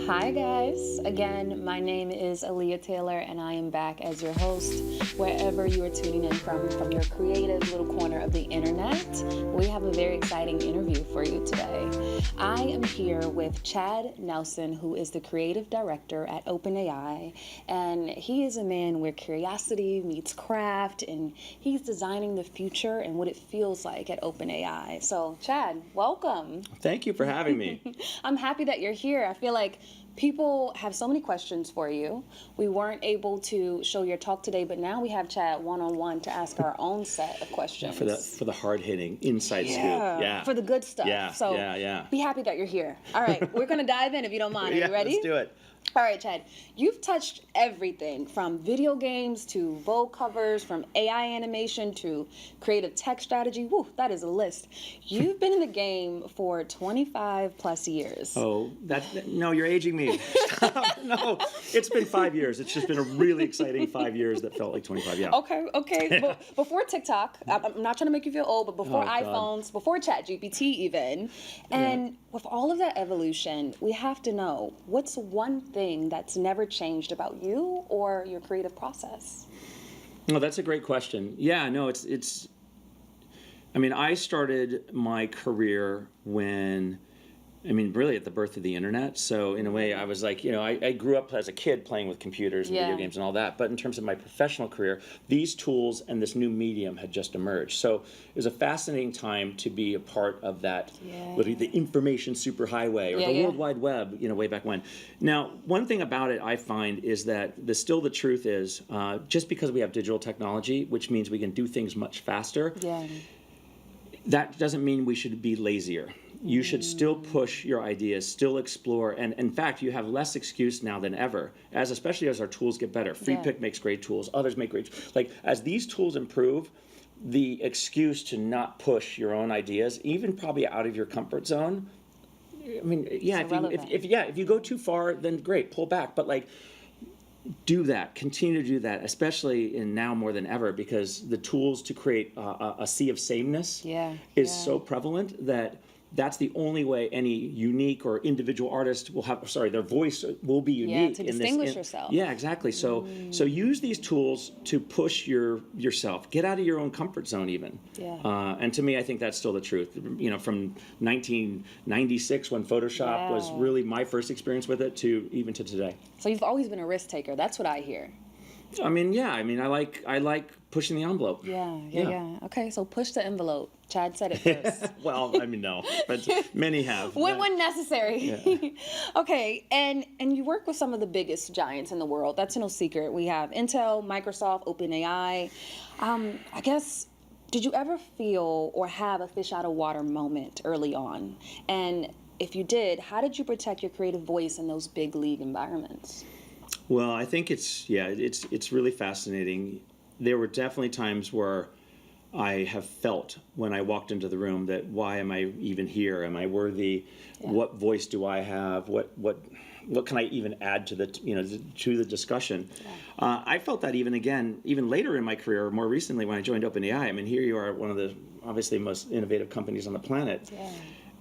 Hi guys, again my name is Aaliyah Taylor and I am back as your host wherever you are tuning in from your creative little corner of the internet. We have a very exciting interview for you today. I am here with Chad Nelson, who is the creative director at OpenAI, and he is a man where curiosity meets craft, and he's designing the future and what it feels like at OpenAI. So Chad, welcome. Thank you for having me. I'm happy that you're here. I feel like people have so many questions for you. We weren't able to show your talk today, but now we have Chad one-on-one to ask our own set of questions. For the hard-hitting inside scoop. Yeah. For the good stuff. Yeah, So yeah. be happy that you're here. All right, we're going to dive in if you don't mind. Are you ready? Let's do it. All right, Chad, you've touched everything from video games to Vogue covers, from AI animation to creative tech strategy. Woo, that is a list. You've been in the game for 25 plus years. Oh, no, you're aging me. Stop. No, it's been 5 years. It's just been a really exciting 5 years that felt like 25, yeah. Okay. But before TikTok, I'm not trying to make you feel old, but before iPhones, before ChatGPT even, and with all of that evolution, we have to know, what's one thing that's never changed about you or your creative process? Well, that's a great question. Yeah, no, it's. I mean, I started my career really at the birth of the internet. So in a way, I was like, I grew up as a kid playing with computers and video games and all that. But in terms of my professional career, these tools and this new medium had just emerged. So it was a fascinating time to be a part of that, literally the information superhighway or the World Wide Web, way back when. Now, one thing about it I find is that the truth is, just because we have digital technology, which means we can do things much faster, that doesn't mean we should be lazier. You should still push your ideas, still explore, and in fact, you have less excuse now than ever, especially as our tools get better. FreePick makes great tools, others make great tools. Like, as these tools improve, the excuse to not push your own ideas, even probably out of your comfort zone, if you go too far, then great, pull back. But do that, continue to do that, especially in now more than ever, because the tools to create a sea of sameness is so prevalent that that's the only way any unique or individual artist will have, their voice will be unique. To distinguish yourself. Yeah, exactly. So use these tools to push yourself. Get out of your own comfort zone even. And to me, I think that's still the truth. From 1996 when Photoshop was really my first experience with it to even to today. So you've always been a risk taker. That's what I hear. I like pushing the envelope. Yeah. Okay, so push the envelope. Chad said it first. Well, no, but many have. When necessary. Yeah. Okay, and you work with some of the biggest giants in the world. That's no secret. We have Intel, Microsoft, OpenAI. I guess, did you ever feel or have a fish out of water moment early on? And if you did, how did you protect your creative voice in those big league environments? Well, I think it's really fascinating. There were definitely times where I have felt when I walked into the room that, why am I even here? Am I worthy? What voice do I have? What can I even add to the discussion? I felt that even later in my career, more recently when I joined OpenAI. Here you are, one of the obviously most innovative companies on the planet.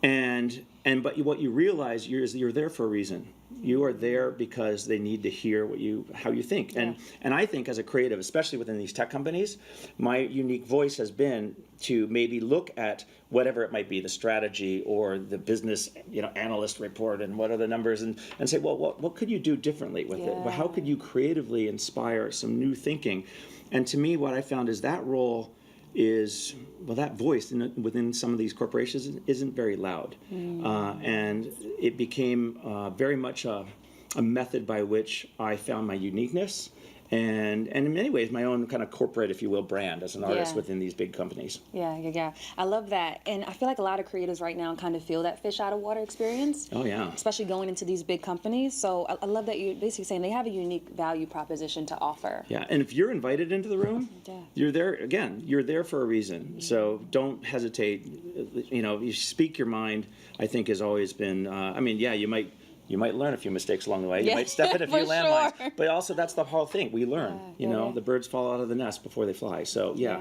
But what you realize is you're there for a reason. You are there because they need to hear how you think. And I think as a creative, especially within these tech companies, my unique voice has been to maybe look at whatever it might be, the strategy or the business analyst report and what are the numbers, and say, well, what could you do differently with it? Well, how could you creatively inspire some new thinking? And to me, what I found is that role is, that voice within some of these corporations isn't very loud. And it became very much a method by which I found my uniqueness and in many ways my own kind of corporate, if you will, brand as an artist within these big companies. Yeah. I love that. And I feel like a lot of creators right now kind of feel that fish out of water experience. Oh, yeah. Especially going into these big companies. So I love that you're basically saying they have a unique value proposition to offer. Yeah, and if you're invited into the room, you're there, again, you're there for a reason. So don't hesitate. You speak your mind, I think has always been, you might learn a few mistakes along the way. You might step in a few landmines. Sure. But also, that's the whole thing. We learn. The birds fall out of the nest before they fly. So, yeah.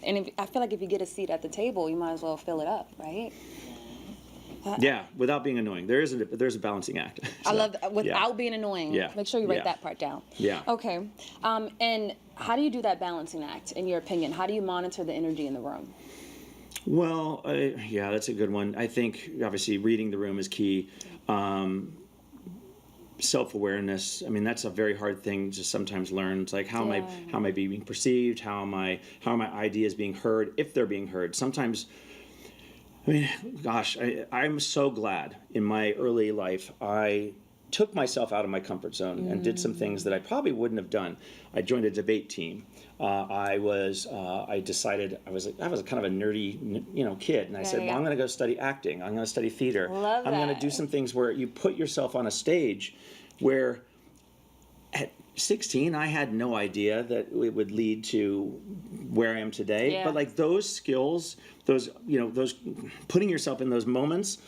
And I feel like if you get a seat at the table, you might as well fill it up, right? Yeah, without being annoying. There's a balancing act. I So, love that. Without being annoying. Yeah. Make sure you write Yeah. that part down. Yeah. Okay. And how do you do that balancing act, in your opinion? How do you monitor the energy in the room? Well, yeah, that's a good one. I think obviously reading the room is key. Self-awareness. I mean, that's a very hard thing to sometimes learn. It's like, how am I being perceived? How are my ideas being heard, if they're being heard? Sometimes, I mean, gosh, I'm so glad in my early life I took myself out of my comfort zone and did some things that I probably wouldn't have done. I joined a debate team. I decided I was kind of a nerdy, kid, and I said, well, I'm going to go study acting. I'm going to study theater. Love I'm going to that. do some things where you put yourself on a stage, where at 16 I had no idea that it would lead to where I am today. Yeah. But like those skills, those putting yourself in those moments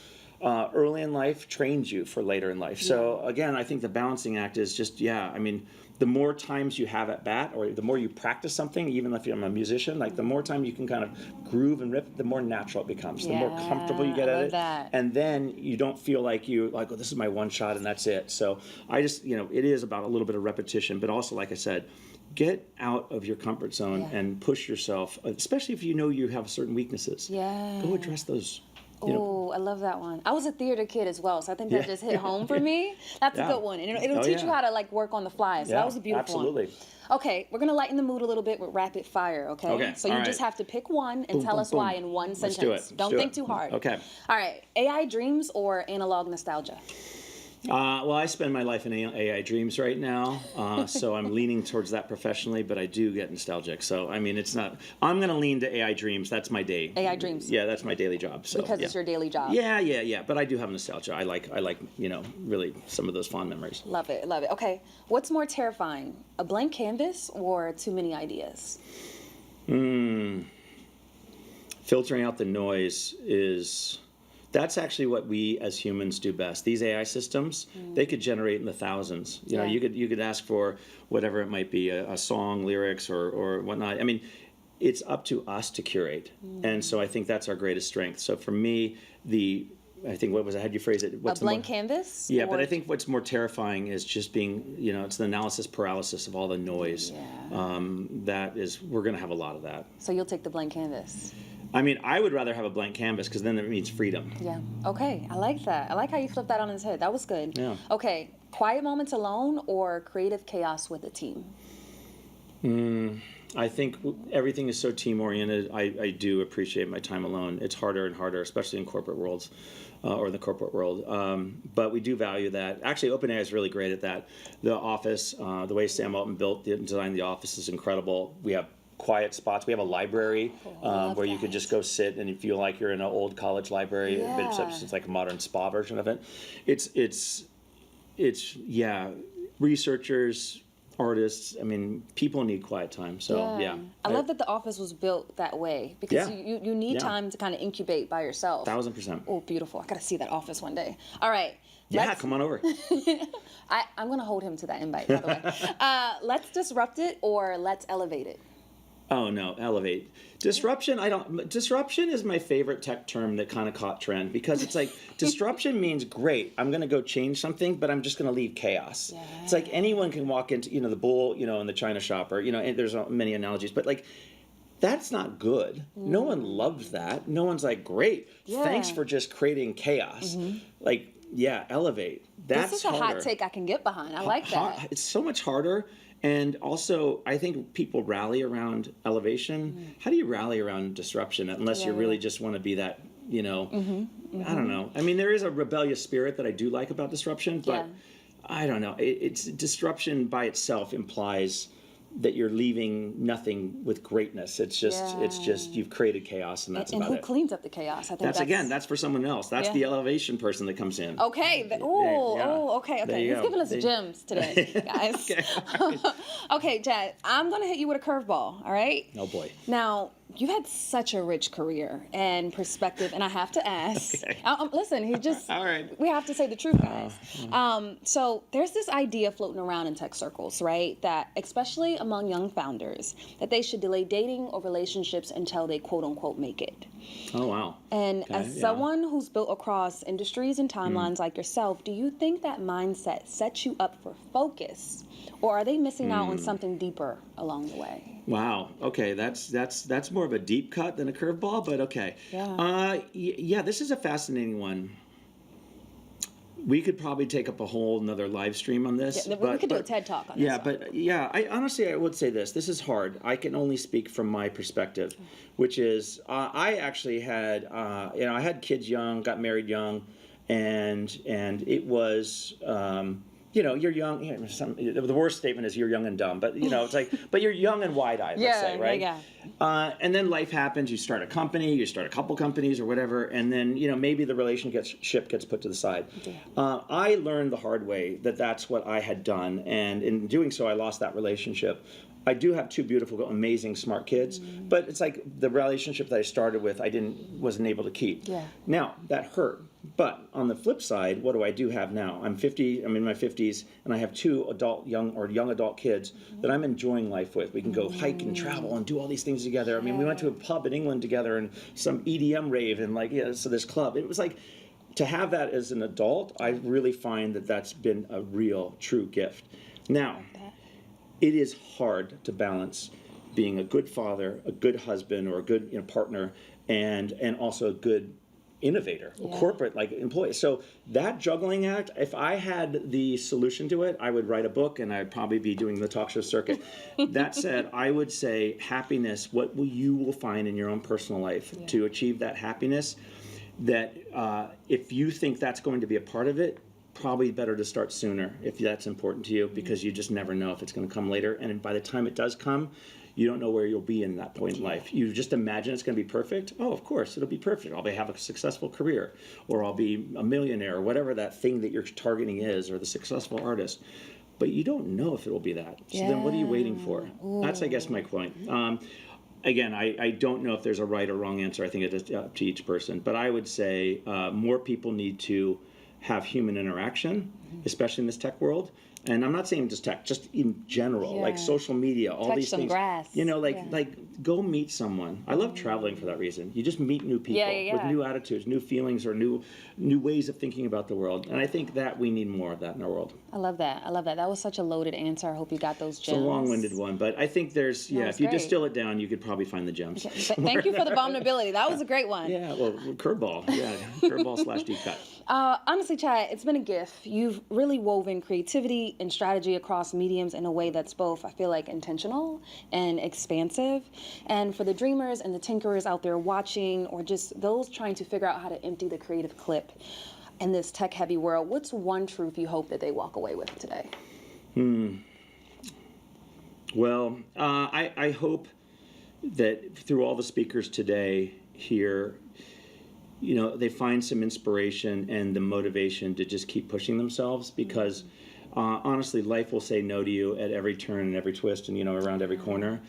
early in life trains you for later in life. So again, I think the balancing act is just, I mean, the more times you have at bat, or the more you practice something, even if you're a musician, like the more time you can kind of groove and rip, the more natural it becomes, the more comfortable you get at it. That. And then you don't feel like oh, this is my one shot and that's it. So I just, it is about a little bit of repetition, but also, like I said, get out of your comfort zone and push yourself, especially if you know you have certain weaknesses. Yeah. Go address those. Oh, I love that one. I was a theater kid as well, so I think that just hit home for me. That's a good one. And it'll teach you how to like work on the fly. So that was a beautiful one. Absolutely. Okay, we're going to lighten the mood a little bit with rapid fire, okay? So you just have to pick one and tell us why in one sentence. Let's do it. Don't think too hard. Okay. All right, AI dreams or analog nostalgia? Well, I spend my life in AI dreams right now, so I'm leaning towards that professionally, but I do get nostalgic. So, I mean, it's not, I'm going to lean to AI dreams. That's my day. AI dreams? Yeah, that's my daily job. So, Because it's your daily job? Yeah. But I do have nostalgia. I like, really some of those fond memories. Love it. Okay, what's more terrifying, a blank canvas or too many ideas? Filtering out the noise that's actually what we as humans do best. These AI systems, they could generate in the thousands. You could ask for whatever it might be, a song, lyrics, or whatnot. I mean, it's up to us to curate. And so I think that's our greatest strength. So for me, I think, how'd you phrase it? What's a blank canvas? Yeah, but I think what's more terrifying is just being, it's the analysis paralysis of all the noise. We're going to have a lot of that. So you'll take the blank canvas? I mean, I would rather have a blank canvas because then it means freedom. Yeah. Okay. I like that. I like how you flipped that on his head. That was good. Yeah. Okay. Quiet moments alone or creative chaos with a team? I think everything is so team-oriented. I do appreciate my time alone. It's harder and harder, especially in corporate worlds or the corporate world. But we do value that. Actually, OpenAI is really great at that. The office, the way Sam Altman designed the office is incredible. We have quiet spots. We have a library where you could just go sit and you feel like you're in an old college library. It's like a modern spa version of it. It's researchers, artists. I mean, people need quiet time. So I love that the office was built that way because you need time to kind of incubate by yourself. 1000%. Oh, beautiful. I got to see that office one day. All right. Come on over. I'm going to hold him to that invite, by the way. Let's disrupt it or let's elevate it. Oh no, elevate. Disruption is my favorite tech term that kind of caught trend because it's like disruption means great. I'm going to go change something, but I'm just going to leave chaos. Yeah. It's like anyone can walk into, the bull, in the China shop or, and there's many analogies, but like that's not good. No one loves that. No one's like, great. Thanks for just creating chaos. Like, elevate. That's this is a hot take I can get behind. I like that. It's so much harder. And also, I think people rally around elevation. How do you rally around disruption unless you really just want to be that, I don't know. I mean, there is a rebellious spirit that I do like about disruption, but I don't know. It's disruption by itself implies that you're leaving nothing with greatness. It's just you've created chaos, and that's about it. And who cleans up the chaos? I think that's for someone else. That's the elevation person that comes in. Okay. Okay. He's giving us gems today, guys. Okay, Jad, I'm going to hit you with a curveball, all right? Oh, boy. Now, you've had such a rich career and perspective, and I have to ask. Listen, all right. We have to say the truth, guys. So there's this idea floating around in tech circles, right, that especially among young founders, that they should delay dating or relationships until they quote-unquote make it. Oh, wow. And Okay, as yeah. someone who's built across industries and timelines like yourself, do you think that mindset sets you up for focus? Or are they missing out on something deeper along the way? Wow. Okay, that's more of a deep cut than a curveball, but okay. Yeah. Yeah, this is a fascinating one. We could probably take up a whole another live stream on this. Yeah, we could do a TED Talk on this. Yeah, but yeah, I honestly would say this. This is hard. I can only speak from my perspective, which is I actually had I had kids young, got married young, and it was. You're young. The worst statement is you're young and dumb, but it's like, but you're young and wide-eyed. Let's say, right? Yeah. And then life happens. You start a company, you start a couple companies or whatever, and then maybe the relationship gets put to the side. Yeah. I learned the hard way that that's what I had done, and in doing so, I lost that relationship. I do have two beautiful, amazing, smart kids, but it's like the relationship that I started with, I wasn't able to keep. Yeah. Now that hurt. But on the flip side, what do I do have now? I'm 50. I'm in my 50s, and I have two young adult kids that I'm enjoying life with. We can go hike and travel and do all these things together. I mean, we went to a pub in England together and some EDM rave and so this club. It was like to have that as an adult. I really find that that's been a real, true gift. Now, it is hard to balance being a good father, a good husband, or a good partner, and also a good innovator, a corporate employee. So that juggling act, if I had the solution to it, I would write a book and I'd probably be doing the talk show circuit. That said, I would say happiness, you will find in your own personal life to achieve that happiness, that if you think that's going to be a part of it, probably better to start sooner if that's important to you, because you just never know if it's going to come later. And by the time it does come, you don't know where you'll be in that point in life. You just imagine it's going to be perfect. Oh, of course, it'll be perfect. I'll have a successful career, or I'll be a millionaire, or whatever that thing that you're targeting is, or the successful artist. But you don't know if it will be that. So then what are you waiting for? Ooh. That's, I guess, my point. Again, I don't know if there's a right or wrong answer. I think it is up to each person. But I would say more people need to have human interaction, especially in this tech world. And I'm not saying just tech, just in general, like social media, all these things. Grass. Like go meet someone. I love traveling for that reason. You just meet new people with new attitudes, new feelings, or new ways of thinking about the world. And I think that we need more of that in our world. I love that. That was such a loaded answer. I hope you got those gems. It's a long-winded one, but I think there's, if you distill it down, you could probably find the gems. Okay. Thank you for the vulnerability. That was a great one. Yeah, well, curveball. Yeah, curveball / deep cut. Honestly, Chad, it's been a gift. You've really woven creativity and strategy across mediums in a way that's both, I feel like, intentional and expansive. And for the dreamers and the tinkerers out there watching, or just those trying to figure out how to empty the creative clip in this tech-heavy world, what's one truth you hope that they walk away with today? Well, I hope that through all the speakers today here, they find some inspiration and the motivation to just keep pushing themselves, because honestly, life will say no to you at every turn and every twist and, around every corner.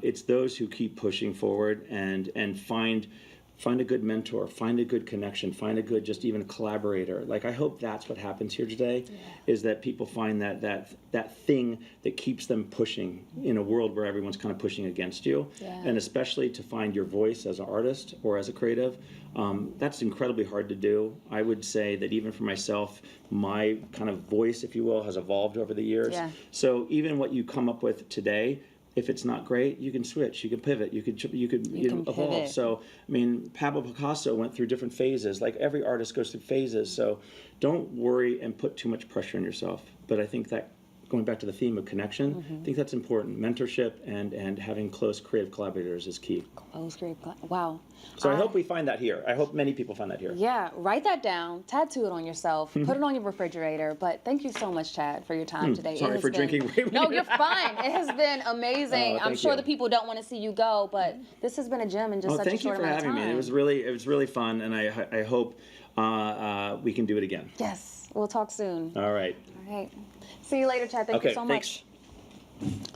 It's those who keep pushing forward and find a good mentor, find a good connection, find a good, just even a collaborator. Like, I hope that's what happens here today, is that people find that thing that keeps them pushing in a world where everyone's kind of pushing against you. And especially to find your voice as an artist or as a creative. That's incredibly hard to do. I would say that even for myself, my kind of voice, if you will, has evolved over the years. So even what you come up with today, if it's not great, you can switch, you can pivot, you could evolve. Pivot. So, I mean, Pablo Picasso went through different phases. Like, every artist goes through phases. So don't worry and put too much pressure on yourself. But I think that, going back to the theme of connection, I think that's important. Mentorship and having close creative collaborators is key. Wow. So I hope we find that here. I hope many people find that here. Yeah, write that down, tattoo it on yourself, put it on your refrigerator. But thank you so much, Chad, for your time today. Sorry for drinking. No, you're fine. It has been amazing. I'm sure the people don't want to see you go, but this has been a gem in just such a short amount of time. Thank you for having me. It was really fun, and I hope we can do it again. Yes, we'll talk soon. All right. See you later, Chad. Thank you so much. Thanks.